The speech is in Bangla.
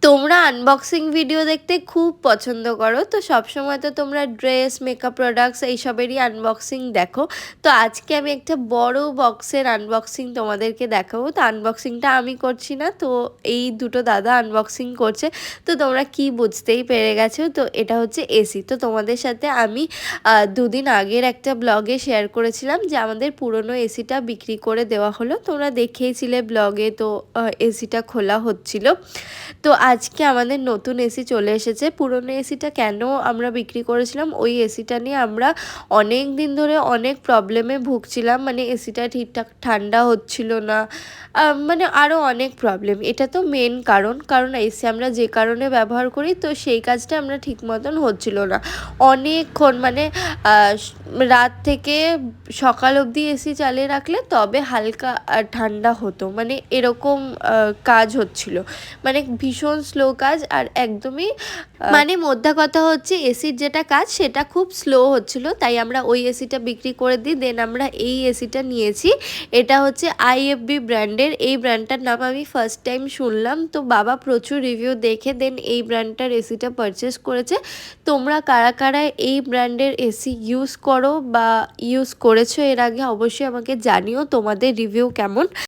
তোমরা আনবক্সিং ভিডিও দেখতে খুব পছন্দ করো, তো সবসময় তো তোমরা ড্রেস, মেকআপ প্রোডাক্টস এইসবেরই আনবক্সিং দেখো। তো আজকে আমি একটা বড় বক্সের আনবক্সিং তোমাদেরকে দেখাবো। তো আনবক্সিংটা আমি করছি না, তো এই দুটো দাদা আনবক্সিং করছে। তো তোমরা কি বুঝতেই পেরে গেছো, তো এটা হচ্ছে এসি। তো তোমাদের সাথে আমি দুদিন আগের একটা ব্লগে শেয়ার করেছিলাম যে আমাদের পুরনো এসিটা বিক্রি করে দেওয়া হলো। তোমরা দেখেইছিলে ব্লগে, তো এসিটা খোলা হচ্ছিল। তো আজকে আমাদের নতুন এসি চলে এসেছে। পুরনো এসিটা কেন আমরা বিক্রি করেছিলাম, ওই এসিটা নিয়ে আমরা অনেক দিন ধরে অনেক প্রবলেমে ভুগছিলাম। মানে এসিটা ঠিকঠাক ঠান্ডা হচ্ছিল না, মানে আরও অনেক প্রবলেম। এটা তো মেন কারণ এসি আমরা যে কারণে ব্যবহার করি, তো সেই কাজটা আমরা ঠিক মতন হচ্ছিল না। অনেকক্ষণ মানে রাত থেকে সকাল অবধি এসি চালিয়ে রাখলে তবে হালকা ঠান্ডা হতো, মানে এরকম কাজ হচ্ছিল। মানে ভীষণ স্লো কাজ, আর একদমই মানে মোদ্দা কথা হচ্ছে এসির যেটা কাজ সেটা খুব স্লো হচ্ছিল। তাই আমরা ওই এসিটা বিক্রি করে দিই, দেন আমরা এই এসিটা নিয়েছি। এটা হচ্ছে আইএফবি ব্র্যান্ডের। এই ব্র্যান্ডটার নাম আমি ফার্স্ট টাইম শুনলাম। তো বাবা প্রচুর রিভিউ দেখে দেন এই ব্র্যান্ডটার এসিটা পারচেস করেছে। তোমরা কারা কারা এই ব্র্যান্ডের এসি ইউজ করো বা ইউজ করেছো এর আগে, অবশ্যই আমাকে জানিও তোমাদের রিভিউ কেমন।